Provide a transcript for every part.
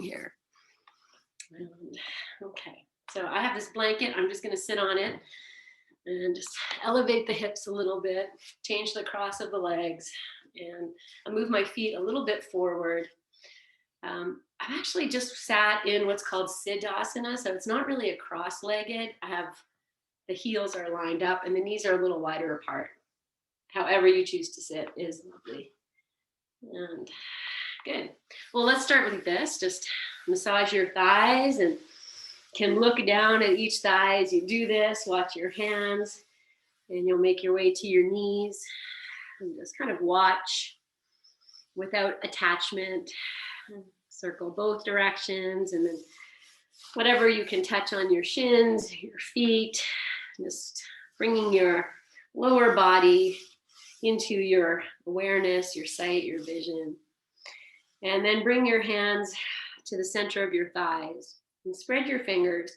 here. Okay, so I have this blanket. I'm just going to sit on it and just elevate the hips a little bit, change the cross of the legs, and I'll move my feet a little bit forward. I've actually just sat in what's called Siddhasana, so it's not really a cross-legged. I have the heels are lined up and the knees are a little wider apart. However you choose to sit is lovely. And good. Well, let's start with this. Just massage your thighs and can look down at each thigh as you do this. Watch your hands and you'll make your way to your knees and just kind of watch without attachment. Circle both directions and then whatever you can touch on your shins, your feet, just bringing your lower body into your awareness, your sight, your vision. And then bring your hands to the center of your thighs and spread your fingers,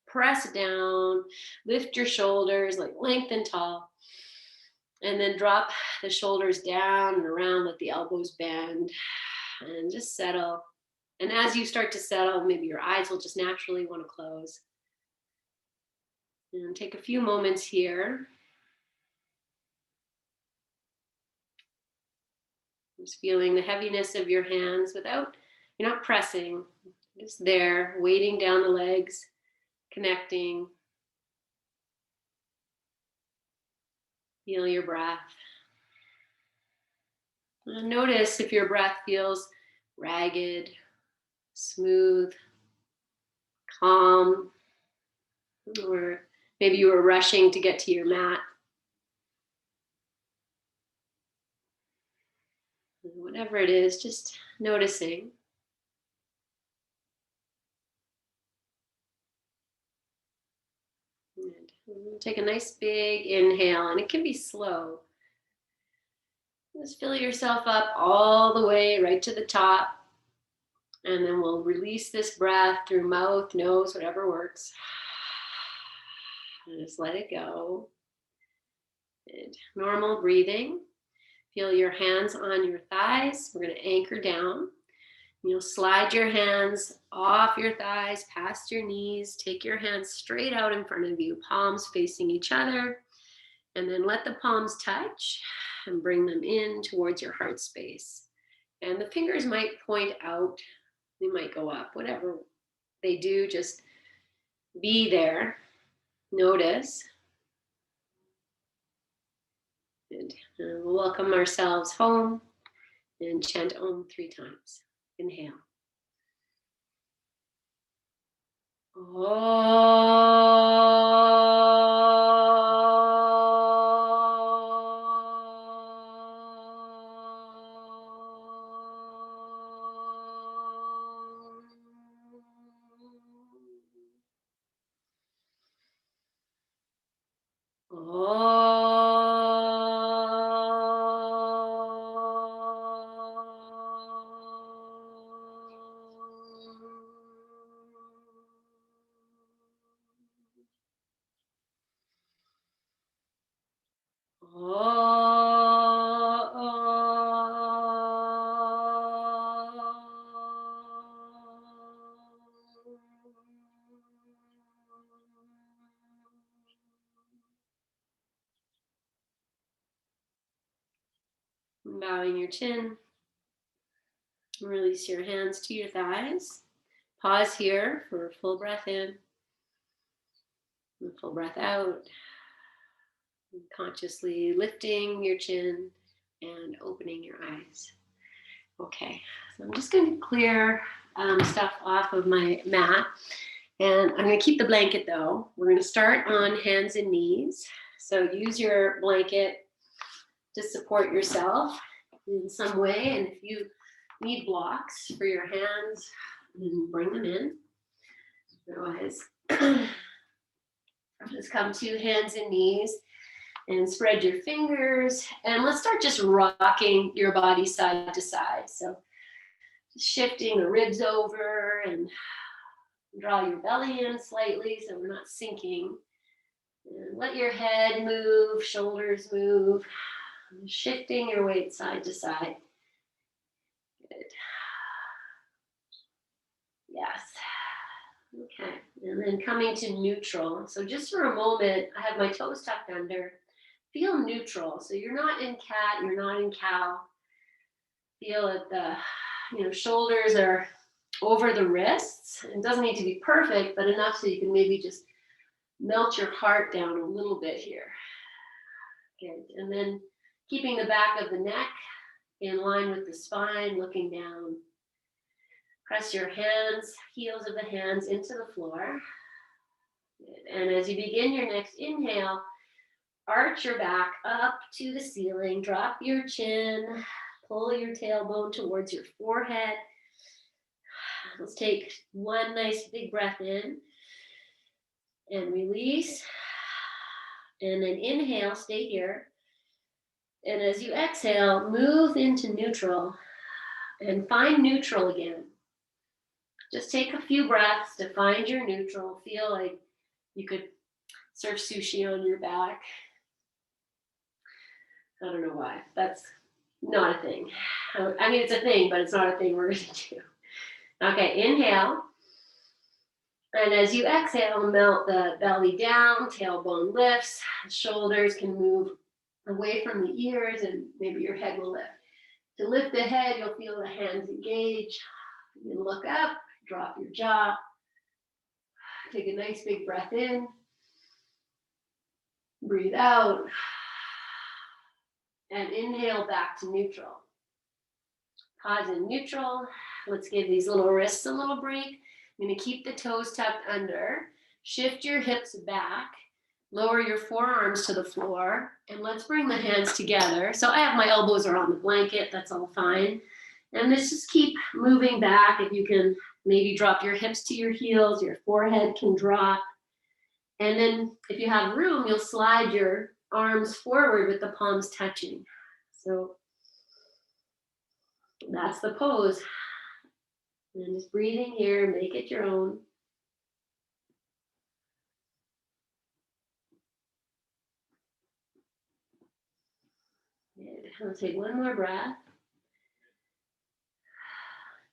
press down, lift your shoulders, like lengthen tall, and then drop the shoulders down and around, let the elbows bend, and just settle. And as you start to settle, maybe your eyes will just naturally want to close. And take a few moments here. Just feeling the heaviness of your hands without, you're not pressing, just there, weighting down the legs, connecting. Feel your breath. And notice if your breath feels ragged, smooth, calm, or maybe you were rushing to get to your mat. Whatever it is, just noticing. And take a nice big inhale, and it can be slow. Just fill yourself up all the way right to the top. And then we'll release this breath through mouth, nose, whatever works. And just let it go. Good. Normal breathing. Feel your hands on your thighs. We're going to anchor down. You'll slide your hands off your thighs, past your knees. Take your hands straight out in front of you, palms facing each other. And then let the palms touch and bring them in towards your heart space. And the fingers might point out. They might go up. Whatever they do, just be there. Notice. And we'll welcome ourselves home and chant Om 3 times. Inhale. Bowing your chin. Release your hands to your thighs. Pause here for a full breath in and full breath out. And consciously lifting your chin and opening your eyes. Okay, so I'm just going to clear stuff off of my mat. And I'm going to keep the blanket though. We're going to start on hands and knees. So use your blanket to support yourself in some way. And if you need blocks for your hands, then bring them in. Otherwise, just come to hands and knees and spread your fingers. And let's start just rocking your body side to side. So shifting the ribs over and draw your belly in slightly so we're not sinking. And let your head move, shoulders move, shifting your weight side to side. Good. Okay, and then coming to neutral. So just for a moment, I have my toes tucked under. Feel neutral. So you're not in cat, you're not in cow. Feel that the shoulders are over the wrists. It doesn't need to be perfect, but enough so you can maybe just melt your heart down a little bit here. Good. And then keeping the back of the neck in line with the spine, looking down. Press your hands, heels of the hands into the floor. Good. And as you begin your next inhale, arch your back up to the ceiling, drop your chin, pull your tailbone towards your forehead. Let's take one nice big breath in and release. And then inhale, stay here. And as you exhale, move into neutral and find neutral again. Just take a few breaths to find your neutral. Feel like you could serve sushi on your back. I don't know why. That's not a thing. I mean, it's a thing, but it's not a thing we're going to do. Okay, inhale. And as you exhale, melt the belly down, tailbone lifts, shoulders can move away from the ears, and maybe your head will lift. To lift the head, you'll feel the hands engage. You can look up, drop your jaw. Take a nice big breath in. Breathe out. And inhale back to neutral. Pause in neutral. Let's give these little wrists a little break. I'm going to keep the toes tucked under. Shift your hips back. Lower your forearms to the floor. And let's bring the hands together. So I have my elbows are on the blanket. That's all fine. And let's just keep moving back. If you can maybe drop your hips to your heels, your forehead can drop. And then if you have room, you'll slide your arms forward with the palms touching. So that's the pose. And just breathing here, make it your own. Good. I'll take one more breath.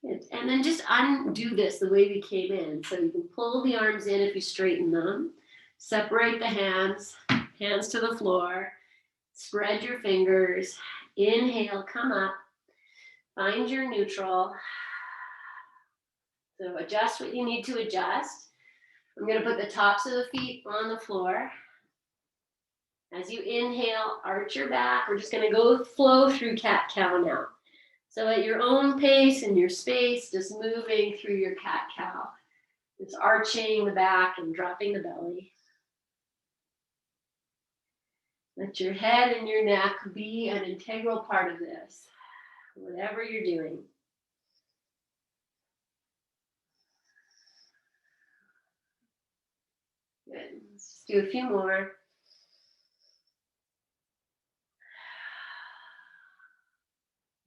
Good. And then just undo this the way we came in. So you can pull the arms in if you straighten them. Separate the hands, hands to the floor. Spread your fingers. Inhale, come up. Find your neutral. So adjust what you need to adjust. I'm going to put the tops of the feet on the floor. As you inhale, arch your back. We're just going to go flow through cat-cow now. So at your own pace and your space, just moving through your cat-cow. It's arching the back and dropping the belly. Let your head and your neck be an integral part of this, whatever you're doing. Good. Let's just do a few more.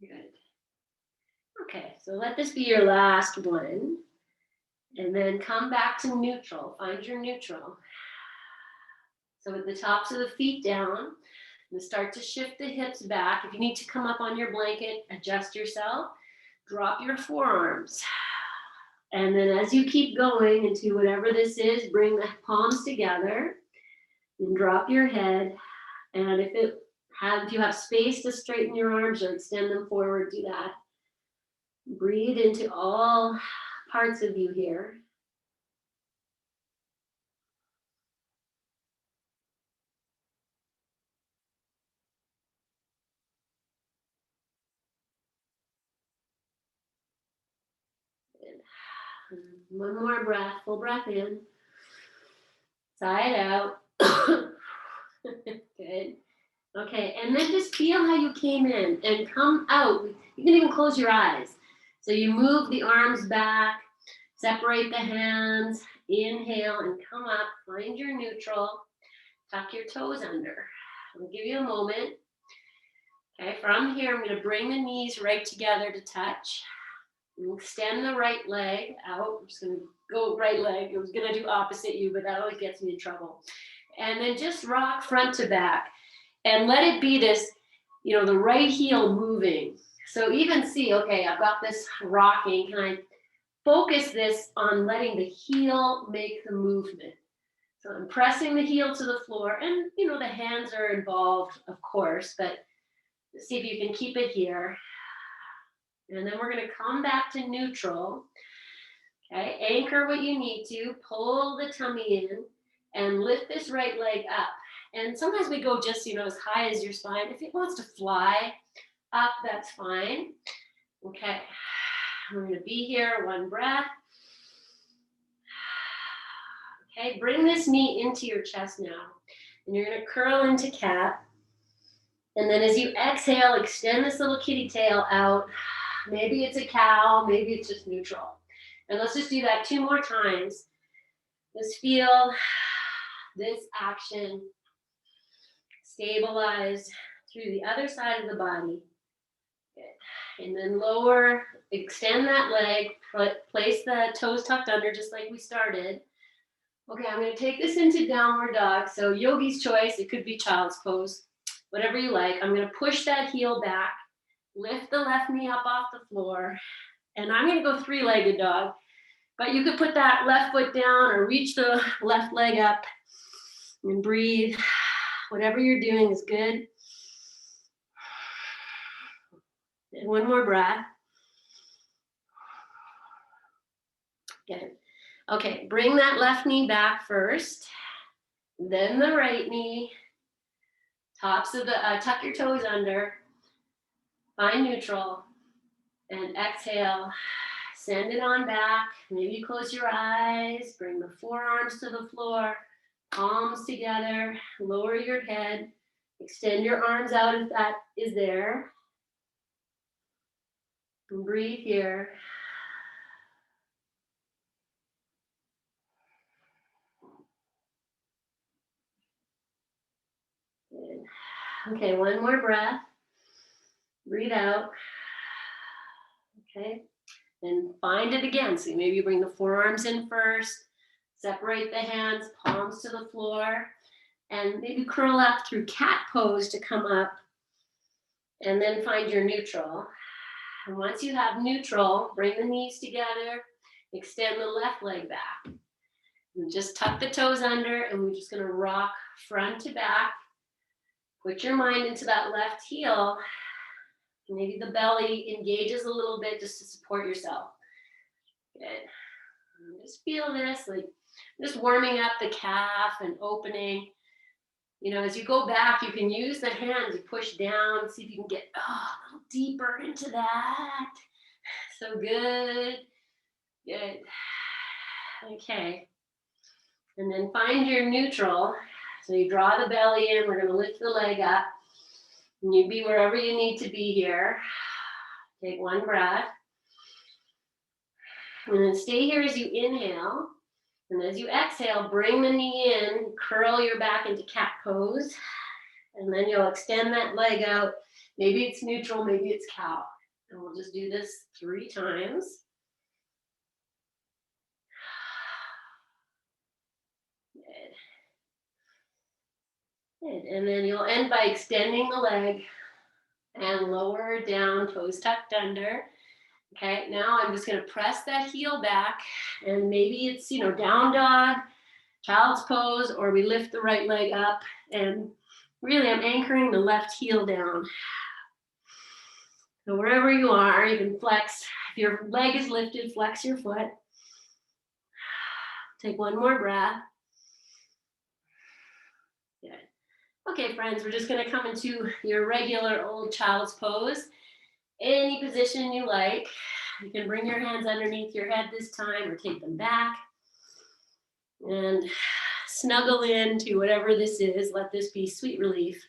Good. Okay, so let this be your last one. And then come back to neutral. Find your neutral. So with the tops of the feet down, and start to shift the hips back. If you need to come up on your blanket, adjust yourself. Drop your forearms. And then as you keep going into whatever this is, bring the palms together and drop your head. And if you have space to straighten your arms or extend them forward, do that. Breathe into all parts of you here. One more breath, full breath in. Sigh it out. Good. Okay, and then just feel how you came in and come out. You can even close your eyes. So you move the arms back, separate the hands, inhale and come up, find your neutral, tuck your toes under. I'll give you a moment. Okay, from here, I'm going to bring the knees right together to touch. Extend the right leg out. I'm just going to go right leg. I was going to do opposite you, but that always gets me in trouble. And then just rock front to back. And let it be this, the right heel moving. So even see, okay, I've got this rocking. Can I focus this on letting the heel make the movement. So I'm pressing the heel to the floor, and you know, the hands are involved, of course, but see if you can keep it here. And then we're going to come back to neutral. Okay, anchor what you need to, pull the tummy in, and lift this right leg up. And sometimes we go just, you know, as high as your spine. If it wants to fly up, that's fine. Okay, we're going to be here, one breath. Okay, bring this knee into your chest now. And you're going to curl into cat. And then as you exhale, extend this little kitty tail out. Maybe it's a cow, maybe it's just neutral. And let's just do that 2 more times. Just feel this action stabilize through the other side of the body. Good. And then lower, extend that leg, place the toes tucked under just like we started. Okay, I'm going to take this into downward dog. So yogi's choice, it could be child's pose, whatever you like. I'm going to push that heel back, lift the left knee up off the floor, and I'm going to go 3-legged dog. But you could put that left foot down or reach the left leg up and breathe. Whatever you're doing is good. And one more breath. Good. Okay, bring that left knee back first, then the right knee. Tops of the, tuck your toes under, find neutral, and exhale. Send it on back. Maybe you close your eyes, bring the forearms to the floor, palms together, lower your head, extend your arms out if that is there. And breathe here. Good. Okay, one more breath. Breathe out. Okay, and find it again. So maybe you bring the forearms in first, separate the hands, palms to the floor, and maybe curl up through cat pose to come up, and then find your neutral. And once you have neutral, bring the knees together, extend the left leg back. And just tuck the toes under, and we're just going to rock front to back. Put your mind into that left heel. Maybe the belly engages a little bit just to support yourself. Good. And just feel this, like just warming up the calf and opening. You know, as you go back, you can use the hands, you push down, see if you can get a little deeper into that. So good. Good. Okay. And then find your neutral. So you draw the belly in, we're going to lift the leg up. And you be wherever you need to be here. Take one breath. And then stay here as you inhale. And as you exhale, bring the knee in, curl your back into cat pose. And then you'll extend that leg out. Maybe it's neutral, maybe it's cow. And we'll just do this 3 times. Good. Good. And then you'll end by extending the leg and lower down, toes tucked under. Okay, now I'm just going to press that heel back, and maybe it's, you know, down dog, child's pose, or we lift the right leg up, and really I'm anchoring the left heel down. So wherever you are, you can flex. If your leg is lifted, flex your foot. Take one more breath. Good. Okay, friends, we're just going to come into your regular old child's pose. Any position you like. You can bring your hands underneath your head this time or take them back. And snuggle into whatever this is. Let this be sweet relief.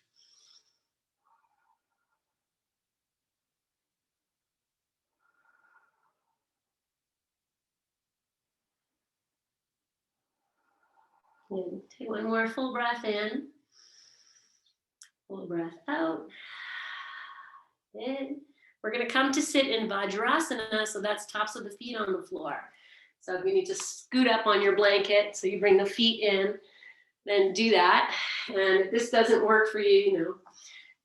And take one more full breath in. Full breath out. In. We're going to come to sit in Vajrasana, so that's tops of the feet on the floor. So if you need to scoot up on your blanket, so you bring the feet in, then do that. And if this doesn't work for you, you know,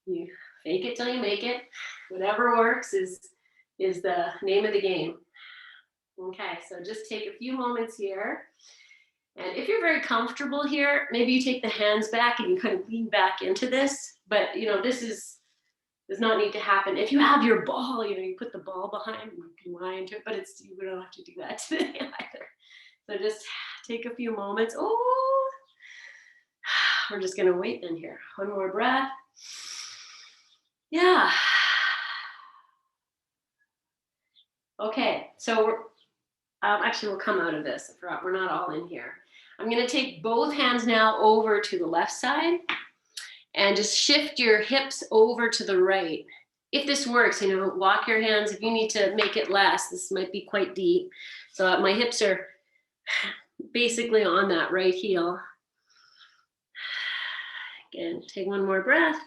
you fake it till you make it. Whatever works is the name of the game. Okay, so just take a few moments here. And if you're very comfortable here, maybe you take the hands back and you kind of lean back into this. But this does not need to happen. If you have your ball, you put the ball behind and you can lie into it, but you don't have to do that today either. So just take a few moments. Oh, we're just gonna wait then here. One more breath. Yeah. Okay, so actually we'll come out of this. I forgot, we're not all in here. I'm gonna take both hands now over to the left side and just shift your hips over to the right. If this works, walk your hands. If you need to make it less, this might be quite deep. So my hips are basically on that right heel. Again, take one more breath.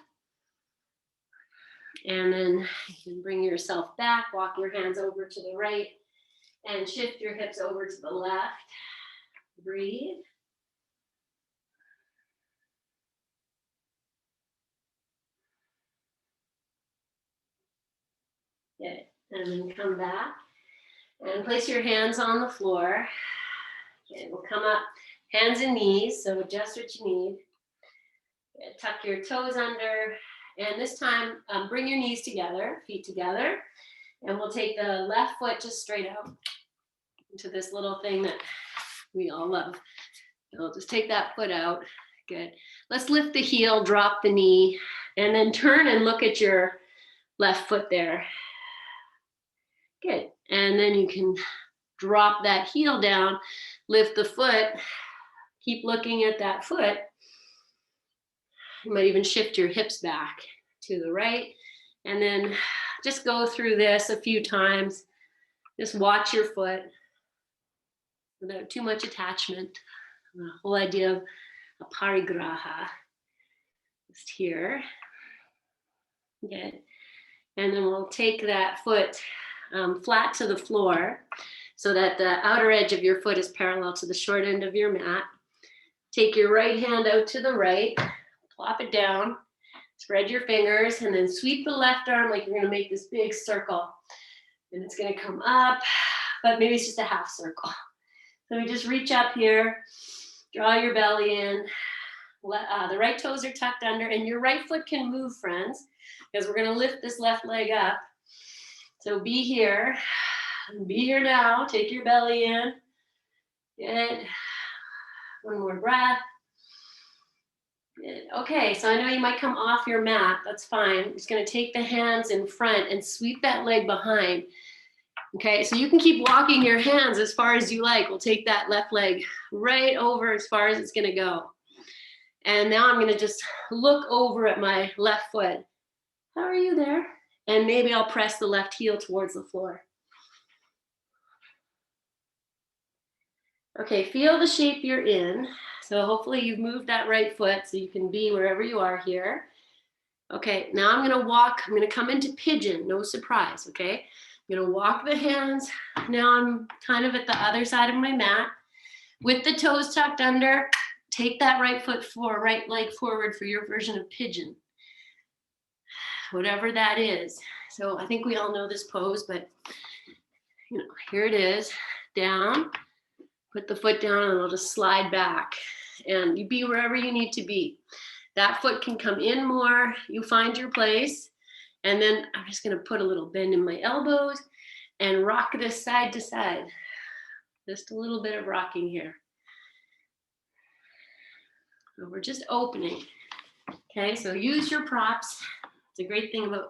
And then you can bring yourself back, walk your hands over to the right, and shift your hips over to the left. Breathe. Good. And then come back and place your hands on the floor. Okay, we'll come up, hands and knees, so just what you need. Good. Tuck your toes under, and this time bring your knees together, feet together, and we'll take the left foot just straight out into this little thing that we all love. So just take that foot out. Good. Let's lift the heel, drop the knee, and then turn and look at your left foot there. Good. And then you can drop that heel down, lift the foot, keep looking at that foot. You might even shift your hips back to the right. And then just go through this a few times. Just watch your foot without too much attachment. The whole idea of a parigraha. Just here. Good. And then we'll take that foot flat to the floor so that the outer edge of your foot is parallel to the short end of your mat. Take your right hand out to the right, plop it down, spread your fingers, and then sweep the left arm like you're gonna make this big circle. And it's gonna come up, but maybe it's just a half circle. So we just reach up here, draw your belly in. The right toes are tucked under, and your right foot can move, friends, because we're gonna lift this left leg up. So be here now, take your belly in. Good. One more breath. Good. Okay, so I know you might come off your mat, that's fine. I'm just gonna take the hands in front and sweep that leg behind. Okay, so you can keep walking your hands as far as you like. We'll take that left leg right over as far as it's gonna go. And now I'm gonna just look over at my left foot. How are you there? And maybe I'll press the left heel towards the floor. Okay, feel the shape you're in. So hopefully you've moved that right foot so you can be wherever you are here. Okay, now I'm gonna come into pigeon, no surprise, okay? I'm gonna walk the hands. Now I'm kind of at the other side of my mat. With the toes tucked under, take that right leg forward for your version of pigeon. Whatever that is. So I think we all know this pose, but here it is, down, put the foot down and it'll just slide back and you be wherever you need to be. That foot can come in more, you find your place. And then I'm just gonna put a little bend in my elbows and rock this side to side. Just a little bit of rocking here. So we're just opening. Okay, so use your props. It's a great thing about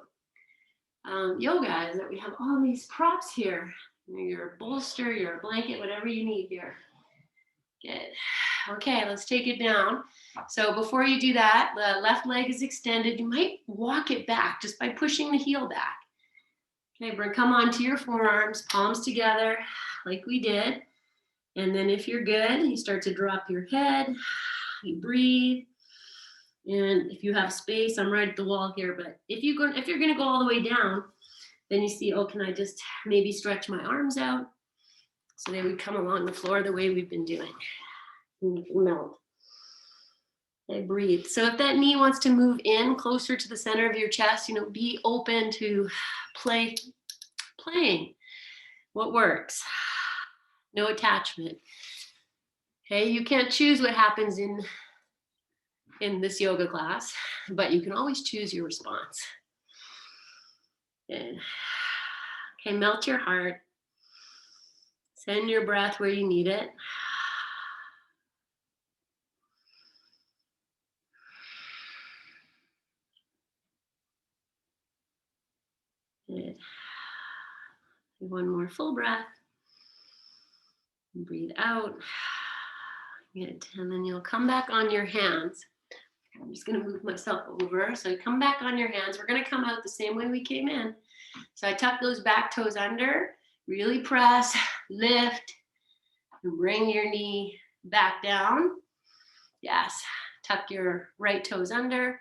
yoga is that we have all these props here. Your bolster, your blanket, whatever you need here. Good. Okay, let's take it down. So before you do that, the left leg is extended. You might walk it back just by pushing the heel back. Okay, come onto your forearms, palms together like we did. And then if you're good, you start to drop your head, you breathe. And if you have space, I'm right at the wall here, but if you're gonna go all the way down, then you see, oh, can I just maybe stretch my arms out? So they would come along the floor the way we've been doing. And melt. Okay, breathe. So if that knee wants to move in closer to the center of your chest, be open to playing what works. no attachment. Okay, you can't choose what happens in this yoga class, but you can always choose your response. Good. Okay, melt your heart. Send your breath where you need it. Good. One more full breath. Breathe out. Good. And then you'll come back on your hands. I'm just going to move myself over. So come back on your hands. We're going to come out the same way we came in. So I tuck those back toes under, really press, lift, and bring your knee back down. Yes, tuck your right toes under.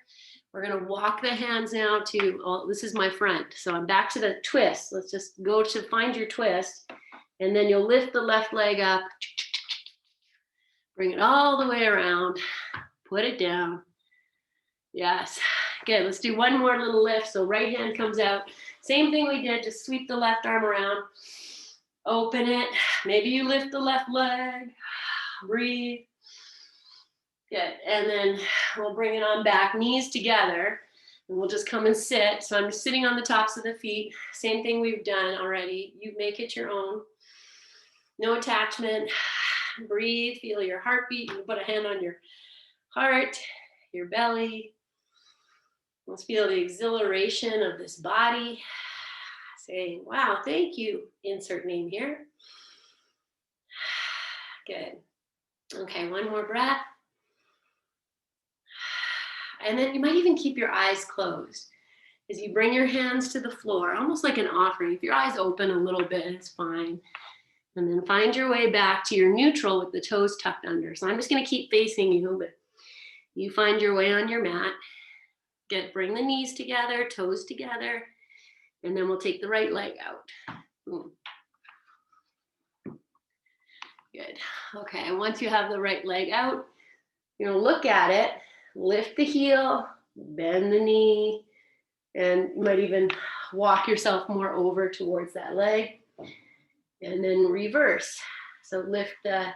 We're going to walk the hands now to, oh, this is my front. So I'm back to the twist. Let's just go to find your twist. And then you'll lift the left leg up. Bring it all the way around. Put it down. Yes. Good. Let's do one more little lift. So right hand comes out. Same thing we did. Just sweep the left arm around. Open it. Maybe you lift the left leg. Breathe. Good. And then we'll bring it on back. Knees together. And we'll just come and sit. So I'm just sitting on the tops of the feet. Same thing we've done already. You make it your own. No attachment. Breathe. Feel your heartbeat. You can put a hand on your heart, your belly. Let's feel the exhilaration of this body. Saying, wow, thank you. Insert name here. Good. Okay, one more breath. And then you might even keep your eyes closed as you bring your hands to the floor, almost like an offering. If your eyes open a little bit, it's fine. And then find your way back to your neutral with the toes tucked under. So I'm just going to keep facing you, but you find your way on your mat. Good. Bring the knees together, toes together, and then we'll take the right leg out. Boom. Good. Okay, and once you have the right leg out, you're going to look at it, lift the heel, bend the knee, and you might even walk yourself more over towards that leg, and then reverse. So lift the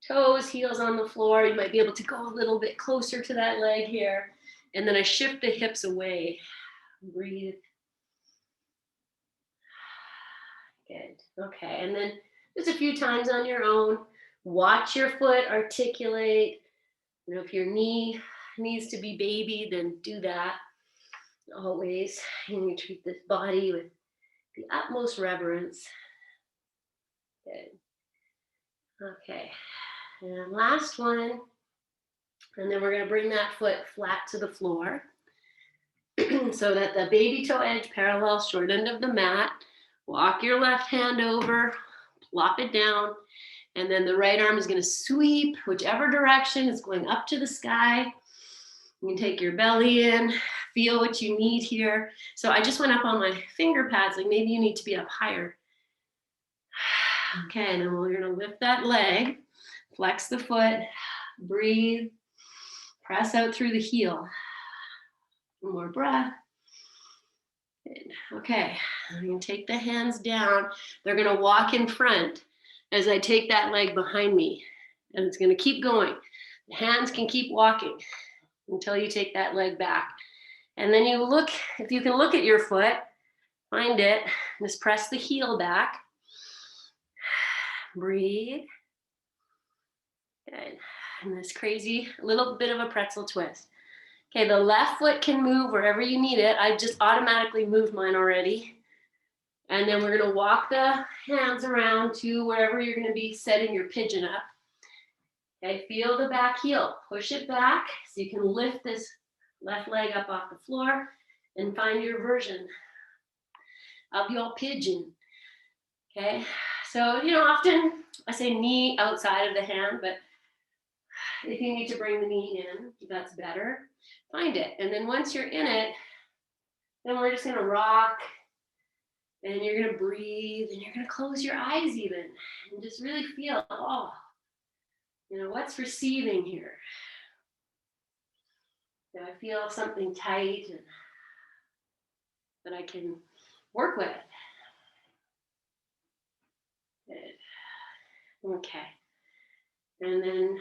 toes, heels on the floor. You might be able to go a little bit closer to that leg here, and then I shift the hips away. Breathe. Good. Okay, and then just a few times on your own. Watch your foot articulate. You know, if your knee needs to be baby, then do that. Always. And you treat this body with the utmost reverence. Good. Okay. And last one. And then we're going to bring that foot flat to the floor so that the baby toe edge parallels short end of the mat. Walk your left hand over, plop it down, and then the right arm is going to sweep whichever direction. It's going up to the sky. You can take your belly in, feel what you need here. So I just went up on my finger pads, like maybe you need to be up higher. Okay, and then we're going to lift that leg, flex the foot, breathe, press out through the heel. One more breath. Good. Okay, I'm going to take the hands down. They're going to walk in front as I take that leg behind me. And it's going to keep going. The hands can keep walking until you take that leg back. And then you look, if you can look at your foot, find it, just press the heel back. Breathe. Good. And this crazy little bit of a pretzel twist. Okay, the left foot can move wherever you need it. I just automatically moved mine already. And then we're going to walk the hands around to wherever you're going to be setting your pigeon up. Okay, feel the back heel. Push it back so you can lift this left leg up off the floor and find your version of your pigeon. Okay, so, you know, often I say knee outside of the hand, but if you need to bring the knee in, that's better. Find it. And then once you're in it, then we're just going to rock. And you're going to breathe. And you're going to close your eyes even. And just really feel, oh, you know, what's receiving here? Do I feel something tight and that I can work with? Good. Okay. And then,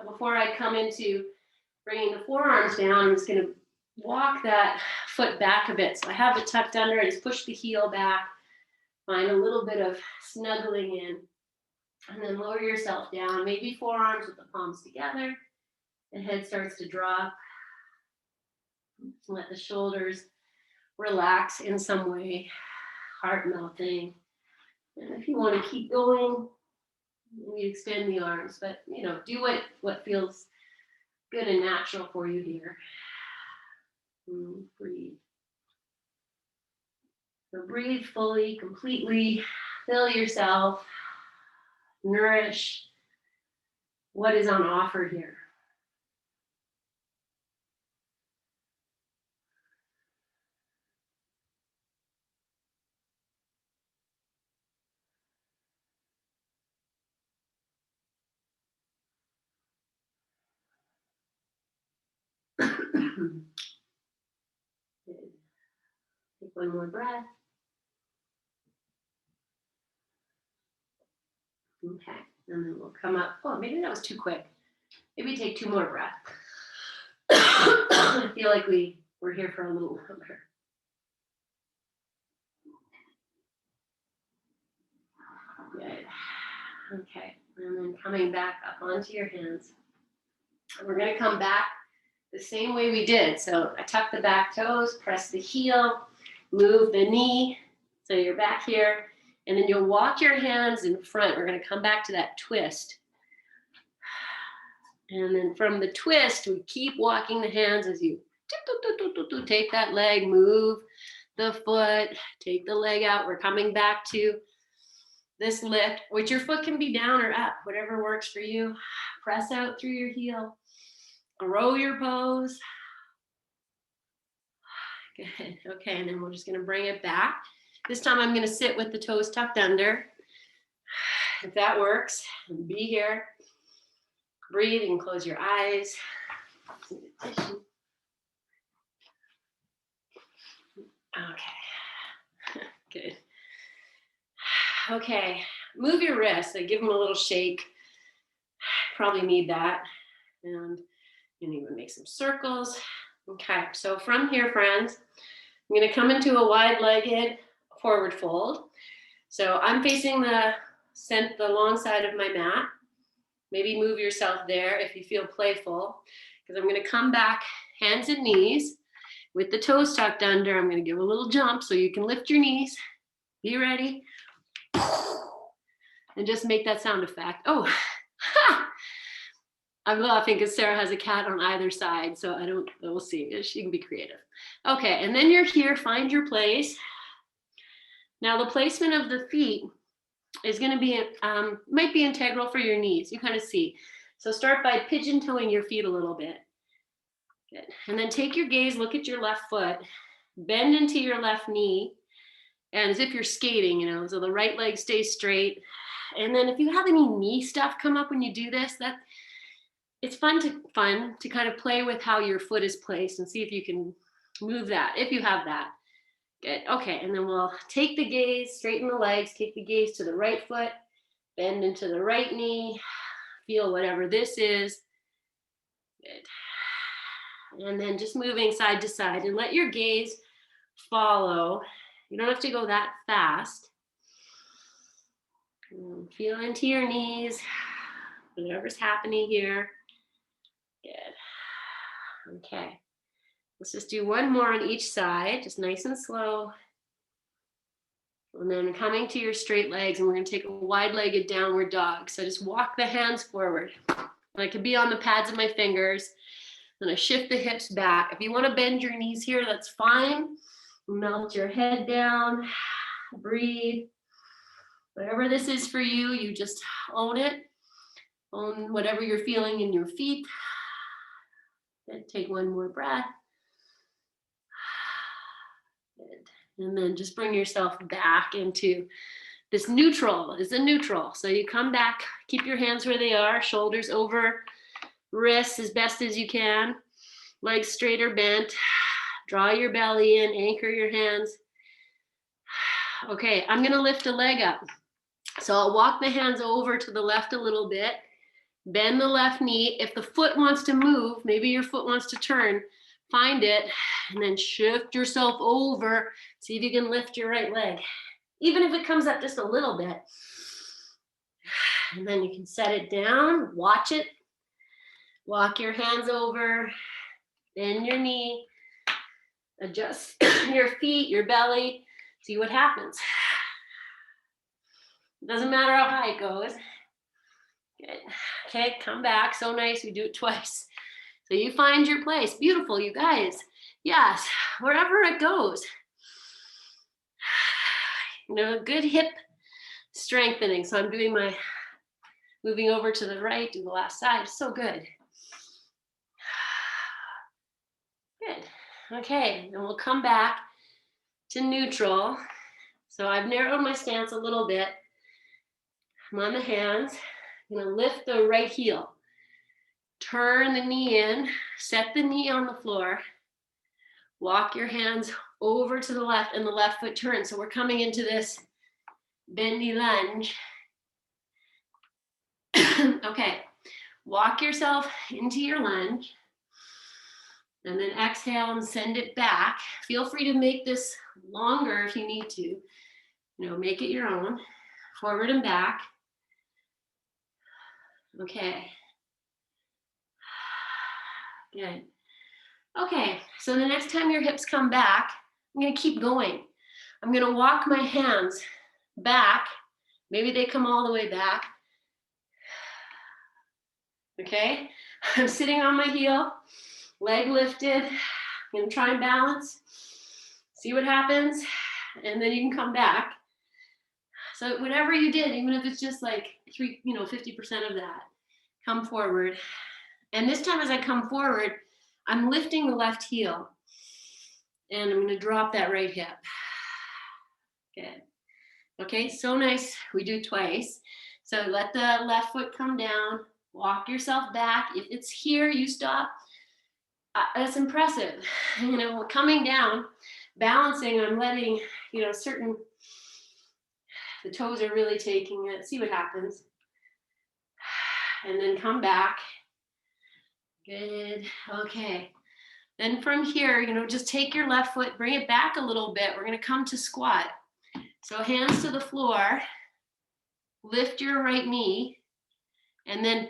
before I come into bringing the forearms down, I'm just going to walk that foot back a bit. So I have it tucked under. I just push the heel back. Find a little bit of snuggling in. And then lower yourself down. Maybe forearms with the palms together. The head starts to drop. Let the shoulders relax in some way. Heart melting. And if you want to keep going, you extend the arms. But, do what feels good and natural for you here. Breathe. So breathe fully, completely. Fill yourself. Nourish what is on offer here. Take one more breath. Okay, and then we'll come up. Oh, maybe that was too quick. Maybe take 2 more breaths. I feel like we're here for a little longer. Good. Okay, and then coming back up onto your hands. And we're going to come back the same way we did. So I tuck the back toes, press the heel, move the knee. So you're back here. And then you'll walk your hands in front. We're going to come back to that twist. And then from the twist, we keep walking the hands as you take that leg, move the foot, take the leg out. We're coming back to this lift, which your foot can be down or up, whatever works for you. Press out through your heel. Grow your pose. Good. Okay, and then we're just going to bring it back. This time I'm going to sit with the toes tucked under. If that works, be here. Breathe and close your eyes. Okay. Good. Okay. Move your wrists. Give them a little shake. Probably need that. And even make some circles. Okay. So from here, friends, I'm going to come into a wide-legged forward fold. So I'm facing the long side of my mat. Maybe move yourself there if you feel playful, because I'm going to come back hands and knees with the toes tucked under. I'm going to give a little jump so you can lift your knees. Be ready. And just make that sound effect. Oh, I'm laughing because Sarah has a cat on either side, so we'll see. She can be creative. Okay, and then you're here, find your place. Now the placement of the feet is going to be, might be integral for your knees. You kind of see. So start by pigeon toeing your feet a little bit. Good. And then take your gaze, look at your left foot, bend into your left knee, and as if you're skating, so the right leg stays straight. And then if you have any knee stuff come up when you do this, it's fun to kind of play with how your foot is placed and see if you can move that, if you have that. Good. Okay, and then we'll take the gaze, straighten the legs, take the gaze to the right foot, bend into the right knee, feel whatever this is. Good. And then just moving side to side, and let your gaze follow. You don't have to go that fast. Feel into your knees, whatever's happening here. Good. Okay. Let's just do one more on each side, just nice and slow. And then coming to your straight legs, and we're going to take a wide-legged downward dog. So just walk the hands forward. I could be on the pads of my fingers. Then I shift the hips back. If you want to bend your knees here, that's fine. Melt your head down. Breathe. Whatever this is for you, you just own it. Own whatever you're feeling in your feet. Then take one more breath. Good. And then just bring yourself back into this neutral. It's a neutral. So you come back, keep your hands where they are, shoulders over wrists as best as you can, legs straight or bent. Draw your belly in, anchor your hands. Okay, I'm going to lift a leg up. So I'll walk the hands over to the left a little bit, bend the left knee. If the foot wants to move, maybe your foot wants to turn, find it, and then shift yourself over. See if you can lift your right leg. Even if it comes up just a little bit. And then you can set it down, watch it. Walk your hands over, bend your knee, adjust your feet, your belly, see what happens. It doesn't matter how high it goes. Good. Okay, come back. So nice. We do it twice. So you find your place. Beautiful, you guys. Yes, wherever it goes. You know, good hip strengthening. So I'm doing my, moving over to the right, do the last side. So good. Good. Okay, then we'll come back to neutral. So I've narrowed my stance a little bit. I'm on the hands. I'm gonna lift the right heel. Turn the knee in, set the knee on the floor. Walk your hands over to the left and the left foot turns. So we're coming into this bendy lunge. Okay, walk yourself into your lunge. And then exhale and send it back. Feel free to make this longer if you need to. You know, make it your own. Forward and back. Okay. Good. Okay, so the next time your hips come back, I'm gonna keep going. I'm gonna walk my hands back. Maybe they come all the way back. Okay, I'm sitting on my heel, leg lifted. I'm gonna try and balance, see what happens, and then you can come back. So whatever you did, even if it's just like 50% of that, come forward. And this time as I come forward, I'm lifting the left heel and I'm gonna drop that right hip. Good. Okay, so nice. We do twice. So let the left foot come down, walk yourself back. If it's here, you stop. That's impressive. You know, coming down, balancing, I'm letting, the toes are really taking it. See what happens. And then come back. Good. Okay. Then from here, just take your left foot, bring it back a little bit. We're going to come to squat. So hands to the floor, lift your right knee, and then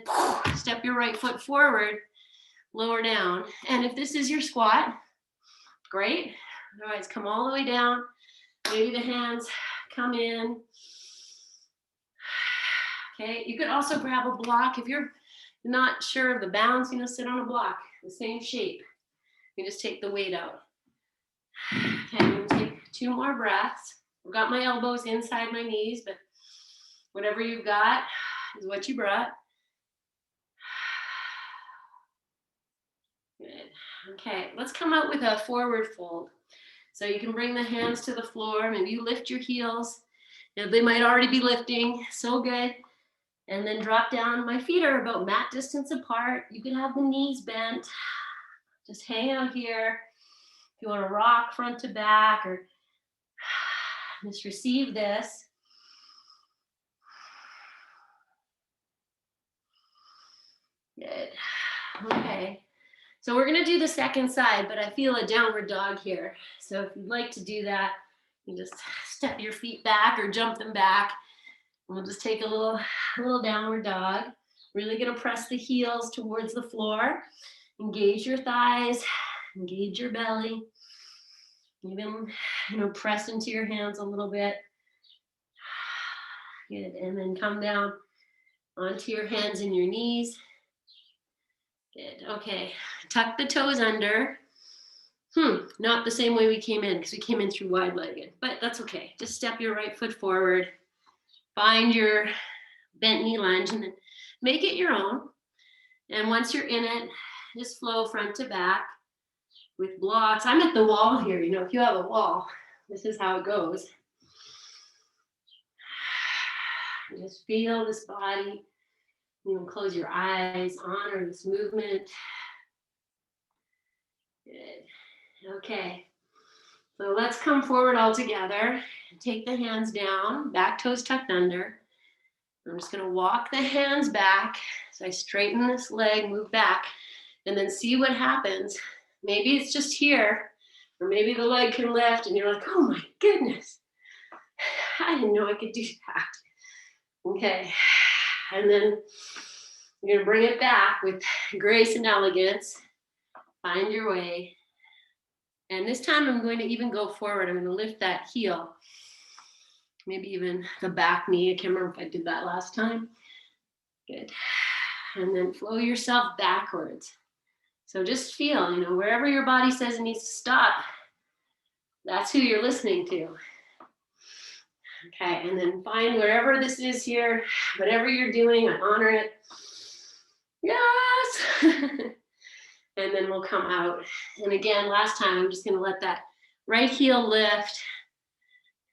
step your right foot forward, lower down. And if this is your squat, great. Otherwise, come all the way down. Maybe the hands come in. Okay, you could also grab a block. If you're not sure of the balance, sit on a block, the same shape. You just take the weight out. Okay, I'm gonna take 2 more breaths. I've got my elbows inside my knees, but whatever you've got is what you brought. Good. Okay, let's come out with a forward fold. So you can bring the hands to the floor. Maybe you lift your heels. They might already be lifting. So good. And then drop down. My feet are about mat distance apart. You can have the knees bent. Just hang out here. If you want to rock front to back or just receive this. Good. Okay. So we're going to do the second side, but I feel a downward dog here. So if you'd like to do that, you just step your feet back or jump them back. And we'll just take a little downward dog. Really going to press the heels towards the floor. Engage your thighs, engage your belly. Even, press into your hands a little bit. Good. And then come down onto your hands and your knees. Good. Okay. Tuck the toes under. Not the same way we came in because we came in through wide-legged, but that's okay. Just step your right foot forward. Find your bent knee lunge and then make it your own. And once you're in it, just flow front to back with blocks. I'm at the wall here. If you have a wall, this is how it goes. Just feel this body. Close your eyes, honor this movement. Good. Okay. So let's come forward all together. Take the hands down, back toes tucked under. I'm just gonna walk the hands back. So I straighten this leg, move back, and then see what happens. Maybe it's just here, or maybe the leg can lift and you're like, oh my goodness, I didn't know I could do that. Okay, and then you're gonna bring it back with grace and elegance. Find your way. And this time I'm going to even go forward. I'm going to lift that heel. Maybe even the back knee. I can't remember if I did that last time. Good. And then flow yourself backwards. So just feel, wherever your body says it needs to stop, that's who you're listening to. Okay, and then find wherever this is here, whatever you're doing, I honor it. Yes! And then we'll come out. And again, last time, I'm just gonna let that right heel lift.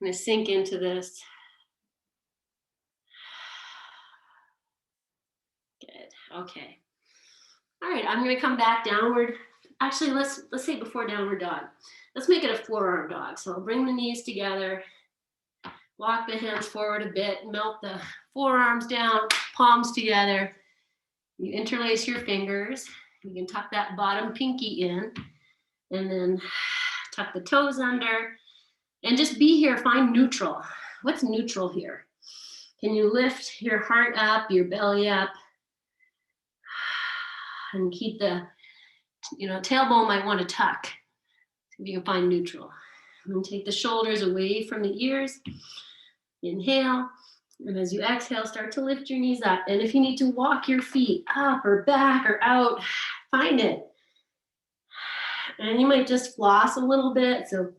I'm gonna sink into this. Good, okay. All right, I'm gonna come back downward. Actually, let's say before downward dog. Let's make it a forearm dog. So I'll bring the knees together, walk the hands forward a bit, melt the forearms down, palms together. You interlace your fingers. You can tuck that bottom pinky in and then tuck the toes under and just be here, find neutral. What's neutral here? Can you lift your heart up, your belly up, and keep the, tailbone might want to tuck. See if you can find neutral. And take the shoulders away from the ears. Inhale. And as you exhale, start to lift your knees up. And if you need to walk your feet up or back or out, find it. And you might just floss a little bit. So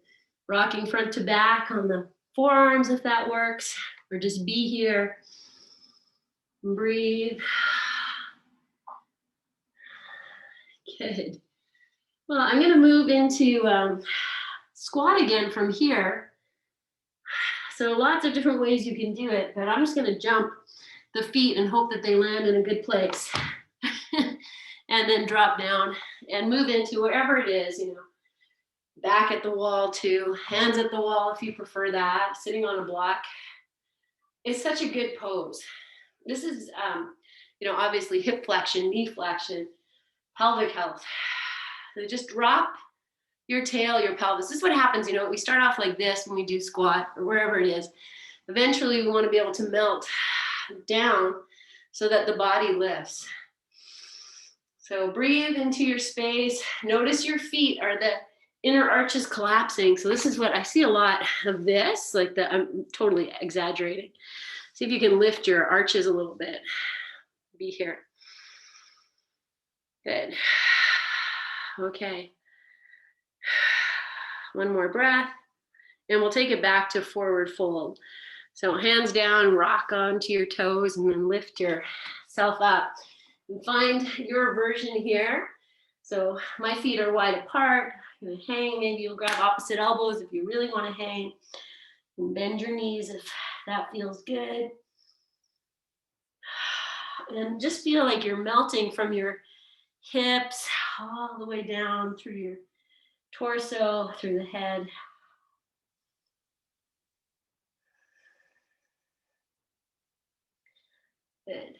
rocking front to back on the forearms if that works. Or just be here. Breathe. Good. Well, I'm going to move into squat again from here. So lots of different ways you can do it, but I'm just going to jump the feet and hope that they land in a good place. And then drop down and move into wherever it is, back at the wall too, hands at the wall if you prefer that, sitting on a block. It's such a good pose. This is, obviously hip flexion, knee flexion, pelvic health. So just drop your tail, your pelvis. This is what happens, we start off like this when we do squat or wherever it is. Eventually we want to be able to melt down so that the body lifts. So breathe into your space. Notice your feet are the inner arches collapsing. So this is what I see a lot of this, I'm totally exaggerating. See if you can lift your arches a little bit. Be here. Good. Okay. One more breath, and we'll take it back to forward fold. So hands down, rock onto your toes, and then lift yourself up. And find your version here. So my feet are wide apart. I'm gonna hang, maybe you'll grab opposite elbows if you really wanna hang. And bend your knees if that feels good. And just feel like you're melting from your hips all the way down through your torso, through the head. Good.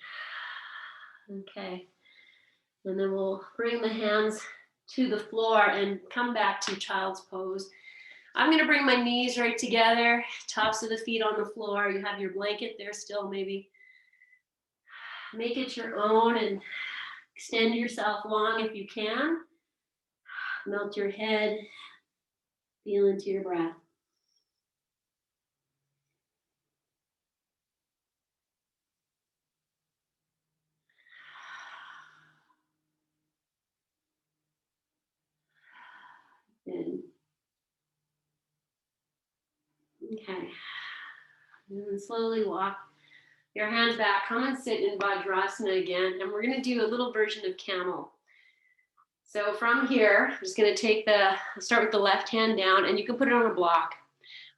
Okay. And then we'll bring the hands to the floor and come back to child's pose. I'm going to bring my knees right together, tops of the feet on the floor. You have your blanket there still, maybe. Make it your own and extend yourself long if you can. Melt your head. Feel into your breath. Good. Okay. And then slowly walk your hands back. Come and sit in Vajrasana again. And we're going to do a little version of Camel. So from here, I'm just going to start with the left hand down, and you can put it on a block.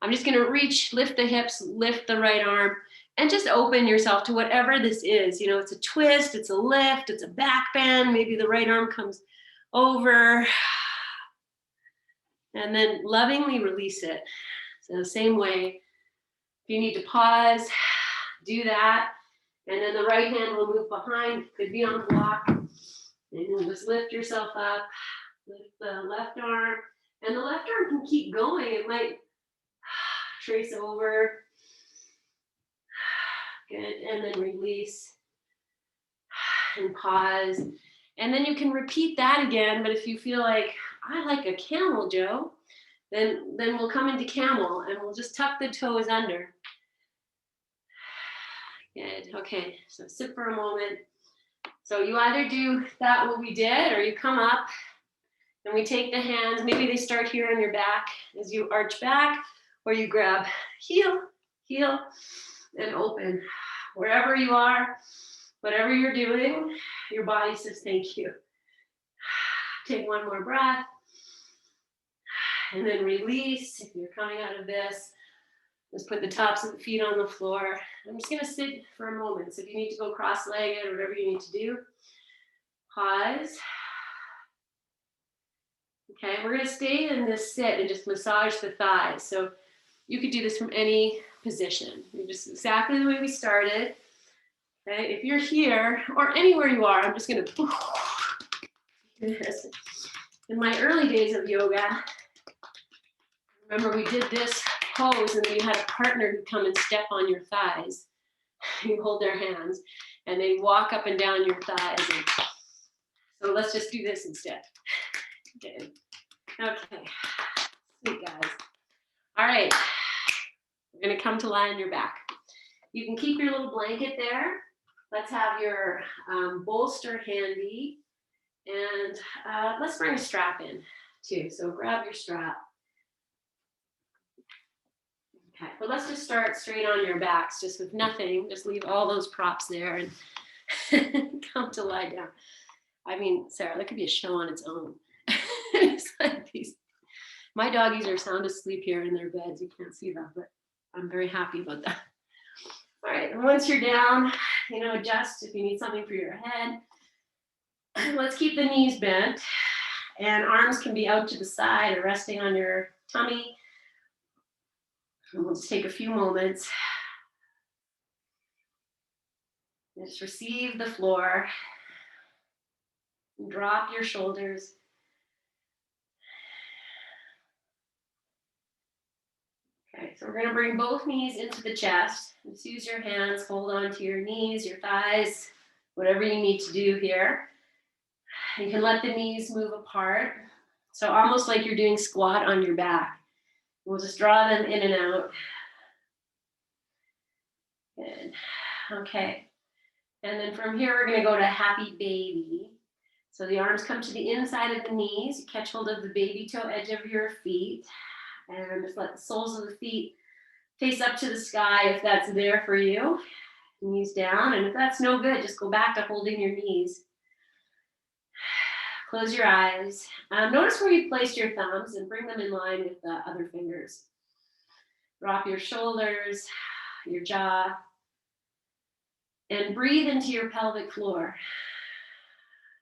I'm just going to reach, lift the hips, lift the right arm, and just open yourself to whatever this is. It's a twist, it's a lift, it's a back bend. Maybe the right arm comes over. And then lovingly release it. So the same way, if you need to pause, do that. And then the right hand will move behind, could be on the block. And you'll just lift yourself up, lift the left arm. And the left arm can keep going. It might trace over. Good, and then release and pause. And then you can repeat that again, but if you feel like, I like a camel, Joe, then we'll come into camel and we'll just tuck the toes under. Good, okay, so sit for a moment. So you either do that what we did, or you come up and we take the hands, maybe they start here on your back as you arch back, or you grab heel, heel, and open. Wherever you are, whatever you're doing, your body says thank you. Take one more breath. And then release. If you're coming out of this, just put the tops of the feet on the floor. I'm just going to sit for a moment. So if you need to go cross-legged or whatever you need to do, pause. Okay, we're going to stay in this sit and just massage the thighs. So you could do this from any position. You're just exactly the way we started. Okay, if you're here or anywhere you are, I'm just going to do this. In my early days of yoga, remember we did this pose and then you had a partner who come and step on your thighs. You hold their hands and they walk up and down your thighs. And so let's just do this instead. Okay. Okay. Sweet guys. All right. We're going to come to lie on your back. You can keep your little blanket there. Let's have your bolster handy. And let's bring a strap in too. So grab your strap. Okay, but let's just start straight on your backs, just with nothing. Just leave all those props there and come to lie down. I mean, Sarah, that could be a show on its own. It's like these. My doggies are sound asleep here in their beds. You can't see that, but I'm very happy about that. All right, and once you're down, adjust if you need something for your head. Let's keep the knees bent, and arms can be out to the side or resting on your tummy. And we'll just take a few moments. Just receive the floor. Drop your shoulders. Okay, so we're going to bring both knees into the chest. Just use your hands, hold on to your knees, your thighs, whatever you need to do here. You can let the knees move apart. So almost like you're doing squat on your back. We'll just draw them in and out. Good. Okay. And then from here, we're going to go to happy baby. So the arms come to the inside of the knees. You catch hold of the baby toe edge of your feet. And just let the soles of the feet face up to the sky if that's there for you. Knees down. And if that's no good, just go back to holding your knees. Close your eyes. Notice where you placed your thumbs and bring them in line with the other fingers. Drop your shoulders, your jaw, and breathe into your pelvic floor.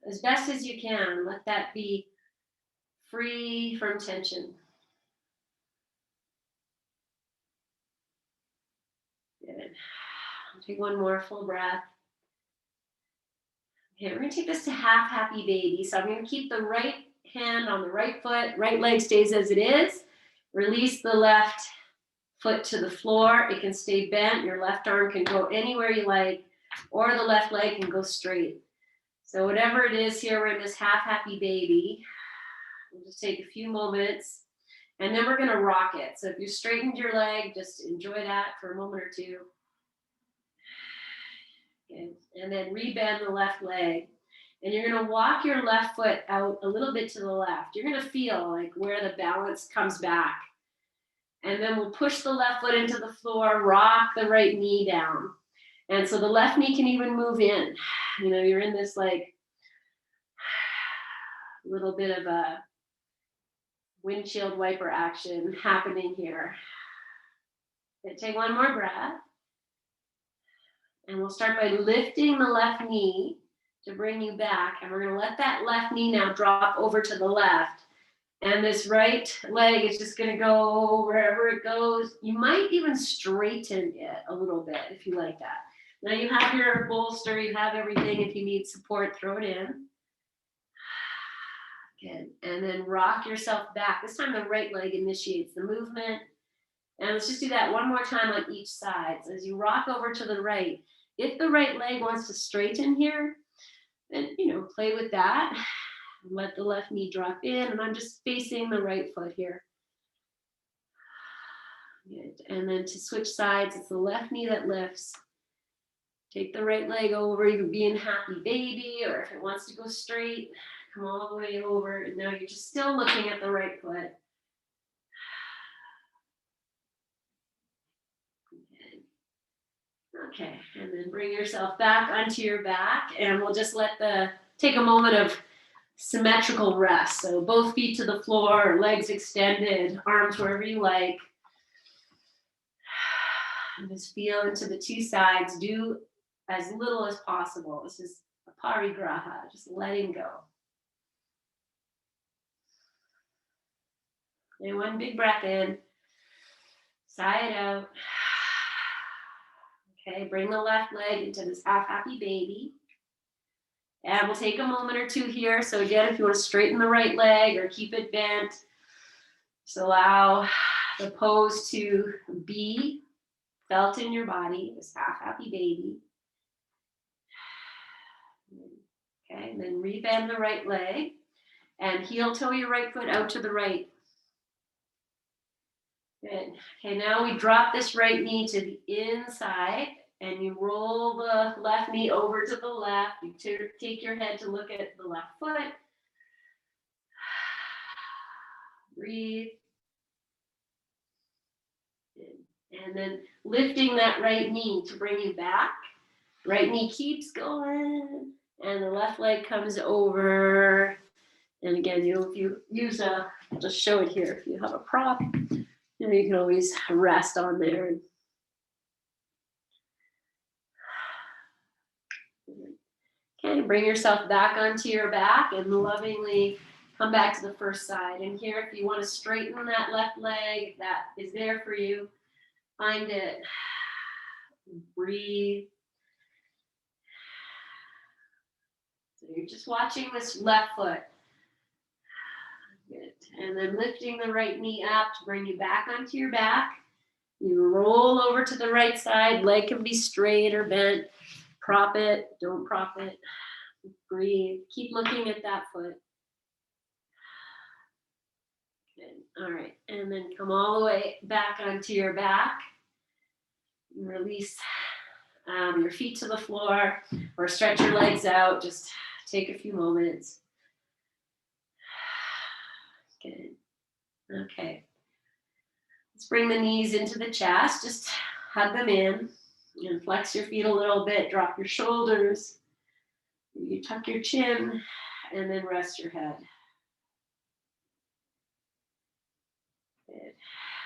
As best as you can, let that be free from tension. Good. Take one more full breath. Okay, we're going to take this to half happy baby. So I'm going to keep the right hand on the right foot. Right leg stays as it is. Release the left foot to the floor. It can stay bent. Your left arm can go anywhere you like, or the left leg can go straight. So whatever it is here, we're in this half happy baby. We'll just take a few moments, and then we're going to rock it. So if you straightened your leg, just enjoy that for a moment or two. Good. And then rebend the left leg. And you're going to walk your left foot out a little bit to the left. You're going to feel like where the balance comes back. And then we'll push the left foot into the floor, rock the right knee down. And so the left knee can even move in. You're in this like little bit of a windshield wiper action happening here. Okay, take one more breath. And we'll start by lifting the left knee to bring you back. And we're going to let that left knee now drop over to the left. And this right leg is just going to go wherever it goes. You might even straighten it a little bit if you like that. Now you have your bolster, you have everything. If you need support, throw it in. Good. And then rock yourself back. This time the right leg initiates the movement. And let's just do that one more time on each side. So as you rock over to the right, if the right leg wants to straighten here, then, play with that. Let the left knee drop in, and I'm just facing the right foot here. Good. And then to switch sides, it's the left knee that lifts. Take the right leg over. You can be in happy baby, or if it wants to go straight, come all the way over. And now you're just still looking at the right foot. Okay, and then bring yourself back onto your back, and we'll just take a moment of symmetrical rest. So both feet to the floor, legs extended, arms wherever you like. And just feel into the two sides. Do as little as possible. This is a parigraha, just letting go. And one big breath in, sigh it out. Okay, bring the left leg into this half happy baby. And we'll take a moment or two here. So again, if you want to straighten the right leg or keep it bent, just allow the pose to be felt in your body, this half happy baby. Okay, and then rebend the right leg and heel toe your right foot out to the right. Good. Okay, now we drop this right knee to the inside and you roll the left knee over to the left. You take your head to look at the left foot. Breathe. And then lifting that right knee to bring you back. Right knee keeps going. And the left leg comes over. And again, if you use I'll just show it here. If you have a prop, you can always rest on there. Okay, bring yourself back onto your back and lovingly come back to the first side. And here, if you want to straighten that left leg, that is there for you. Find it. Breathe. So you're just watching this left foot. Good. And then lifting the right knee up to bring you back onto your back. You roll over to the right side. Leg can be straight or bent. Prop it. Don't prop it. Breathe. Keep looking at that foot. Good. All right. And then come all the way back onto your back. Release your feet to the floor or stretch your legs out. Just take a few moments. Good. Okay. Let's bring the knees into the chest. Just hug them in and flex your feet a little bit. Drop your shoulders. You tuck your chin and then rest your head. Good.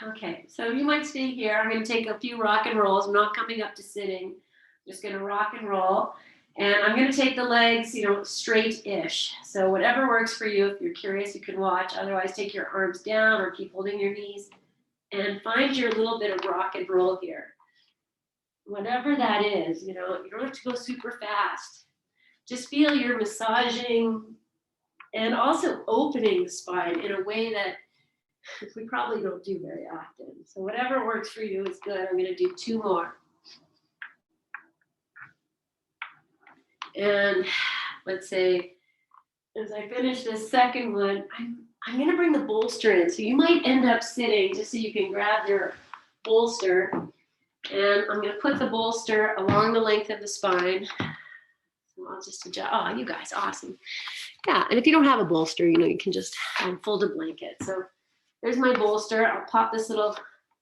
Okay, so you might stay here. I'm going to take a few rock and rolls. I'm not coming up to sitting. I'm just going to rock and roll. And I'm going to take the legs, straight-ish. So whatever works for you. If you're curious, you can watch. Otherwise, take your arms down or keep holding your knees. And find your little bit of rock and roll here. Whatever that is, you don't have to go super fast. Just feel you're massaging and also opening the spine in a way that we probably don't do very often. So whatever works for you is good. I'm going to do two more. And let's say, as I finish this second one, I'm going to bring the bolster in. So you might end up sitting just so you can grab your bolster. And I'm going to put the bolster along the length of the spine. So I'll just adjust. Oh, you guys, awesome. Yeah, and if you don't have a bolster, you can just fold a blanket. So there's my bolster. I'll pop this little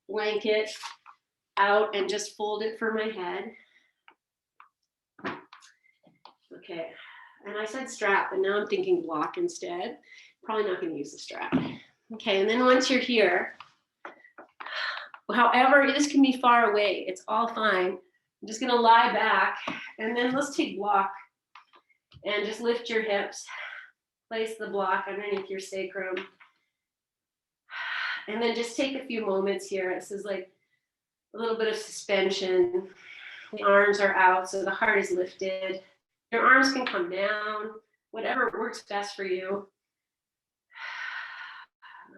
blanket out and just fold it for my head. Okay, and I said strap, but now I'm thinking block instead. Probably not going to use the strap. Okay, and then once you're here, however, this can be far away. It's all fine. I'm just going to lie back, and then let's take block and just lift your hips. Place the block underneath your sacrum. And then just take a few moments here. This is like a little bit of suspension The arms are out, so the heart is lifted. Your arms can come down, whatever works best for you.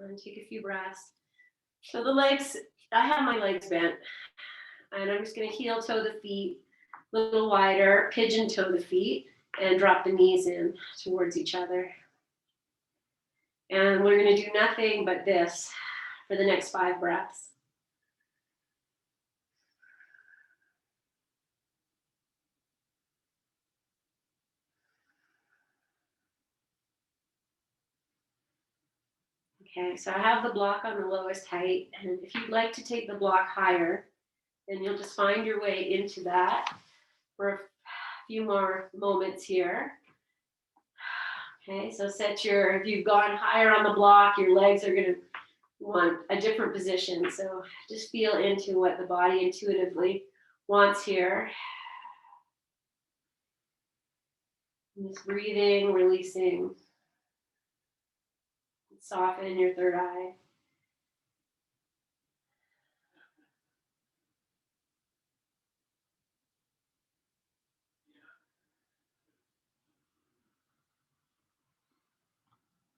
And take a few breaths. So the legs, I have my legs bent, and I'm just going to heel toe the feet a little wider, pigeon toe the feet, and drop the knees in towards each other. And we're going to do nothing but this for the next 5 breaths. Okay, so I have the block on the lowest height, and if you'd like to take the block higher, then you'll just find your way into that for a few more moments here. Okay, so if you've gone higher on the block, your legs are going to want a different position. So just feel into what the body intuitively wants here. Just breathing, releasing. Soften your third eye.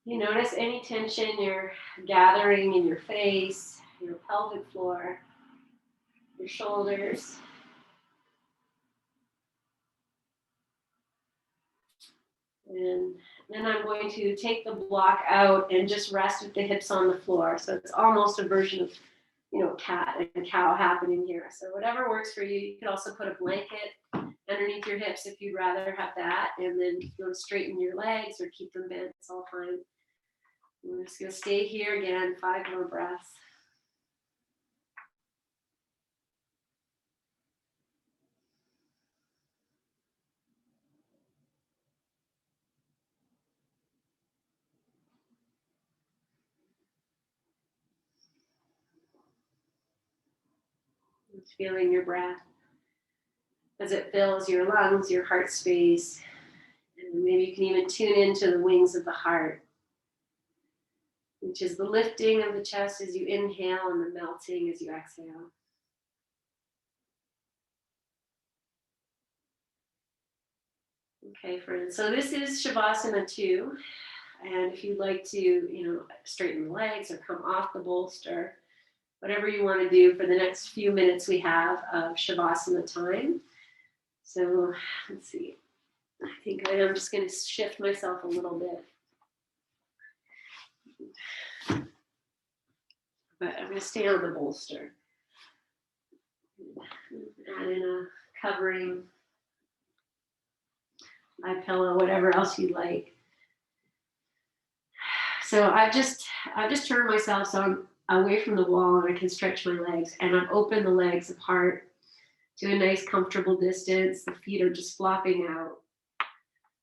You notice any tension you're gathering in your face, your pelvic floor, your shoulders. And then I'm going to take the block out and just rest with the hips on the floor. So it's almost a version of, cat and cow happening here. So whatever works for you. You could also put a blanket underneath your hips if you'd rather have that. And then if you want to straighten your legs or keep them bent, it's all fine. We're just going to stay here again, 5 more breaths. Just feeling your breath as it fills your lungs, your heart space. And maybe you can even tune into the wings of the heart, which is the lifting of the chest as you inhale and the melting as you exhale. Okay, friends, so this is Shavasana 2. And if you'd like to, straighten the legs or come off the bolster, whatever you want to do for the next few minutes we have of Shavasana time. So let's see. I think I'm just going to shift myself a little bit. But I'm going to stay on the bolster. Add in a covering, my pillow, whatever else you'd like. So I've just turned myself so I'm away from the wall and I can stretch my legs, and I've opened the legs apart to a nice comfortable distance. The feet are just flopping out.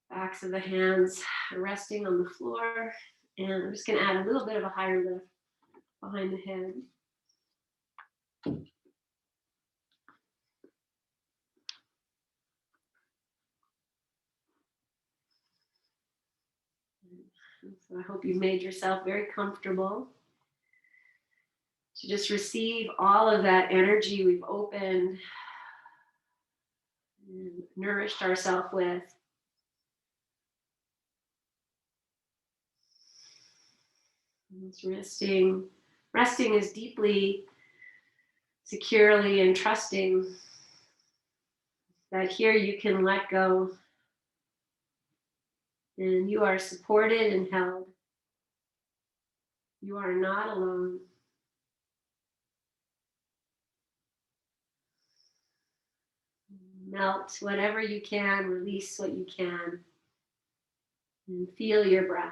Backs of the hands are resting on the floor, and I'm just going to add a little bit of a higher lift behind the head. So I hope you've made yourself very comfortable to just receive all of that energy we've opened and nourished ourselves with. It's resting is deeply, securely, and trusting that here you can let go and you are supported and held. You are not alone. Melt whatever you can, release what you can, and feel your breath.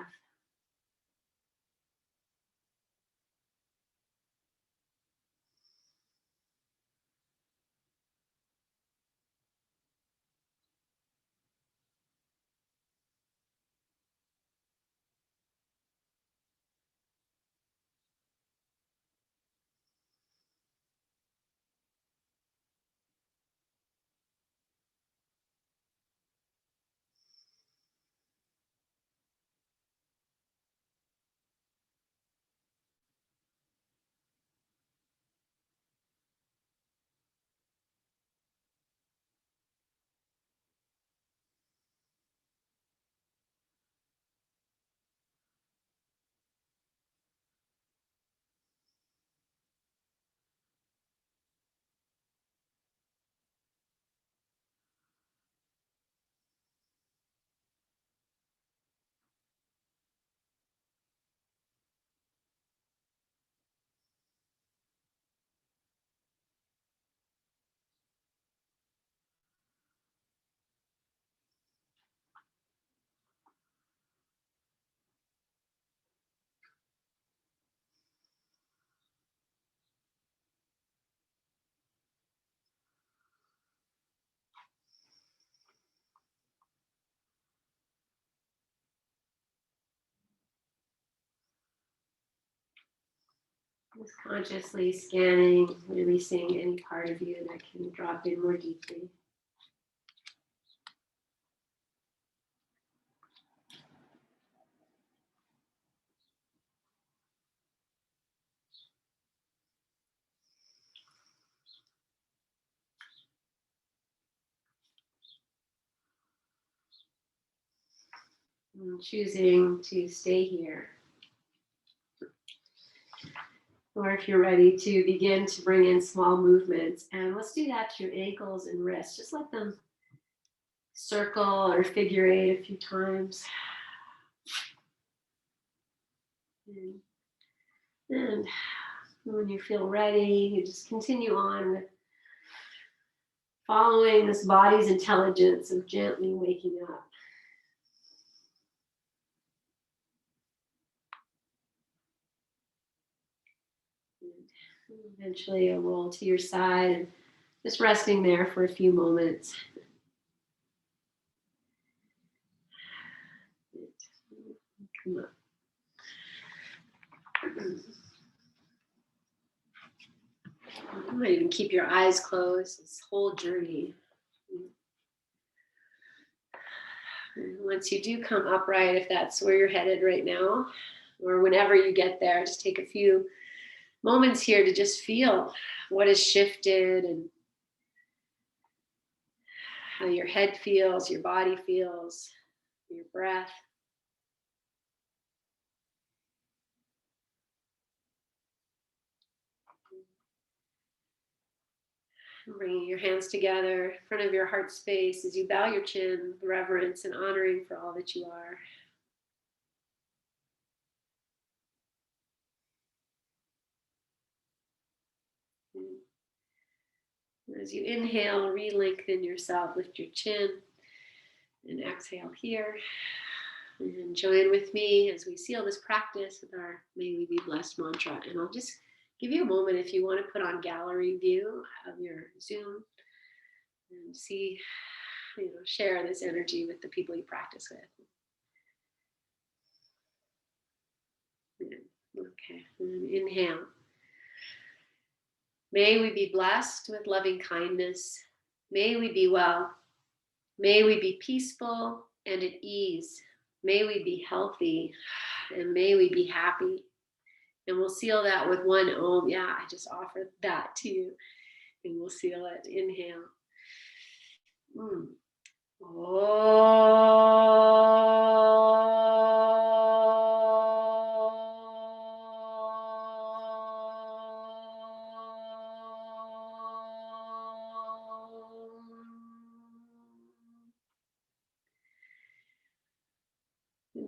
Just consciously scanning, releasing any part of you that can drop in more deeply. And choosing to stay here. Or if you're ready to begin to bring in small movements, and let's do that to your ankles and wrists. Just let them circle or figure eight a few times. And when you feel ready, you just continue on with following this body's intelligence of gently waking up. And eventually a roll to your side and just resting there for a few moments. Come up. You might even keep your eyes closed this whole journey. And once you do come upright, if that's where you're headed right now, or whenever you get there, just take a few moments here to just feel what has shifted and how your head feels, your body feels, your breath. Bringing your hands together in front of your heart space as you bow your chin, reverence and honoring for all that you are. And as you inhale, re-lengthen yourself, lift your chin, and exhale here. And join with me as we seal this practice with our May We Be Blessed mantra. And I'll just give you a moment if you want to put on gallery view of your Zoom and see, share this energy with the people you practice with. Okay, and inhale. May we be blessed with loving kindness. May we be well. May we be peaceful and at ease. May we be healthy and may we be happy. And we'll seal that with one Om. Yeah, I just offered that to you. And we'll seal it. Inhale.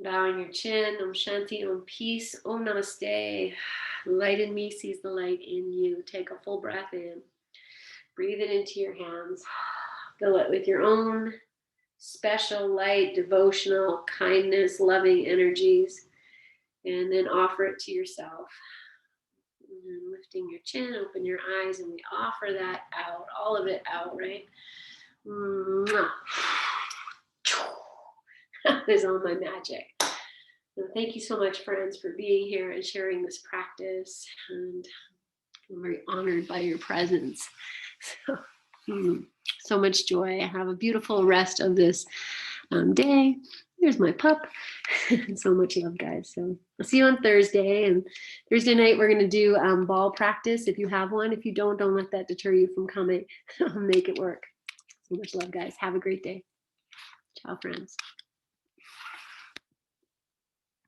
Bowing your chin, Om Shanti, Om Peace, Om Namaste. Light in me sees the light in you. Take a full breath in. Breathe it into your hands. Fill it with your own special light, devotional, kindness, loving energies. And then offer it to yourself. And lifting your chin, open your eyes, and we offer that out, all of it out, right? There's all my magic. And thank you so much, friends, for being here and sharing this practice. And I'm very honored by your presence. So much joy. Have a beautiful rest of this day. There's my pup. So much love, guys. So I'll see you on Thursday. And Thursday night, we're going to do ball practice if you have one. If you don't let that deter you from coming. Make it work. So much love, guys. Have a great day. Ciao, friends.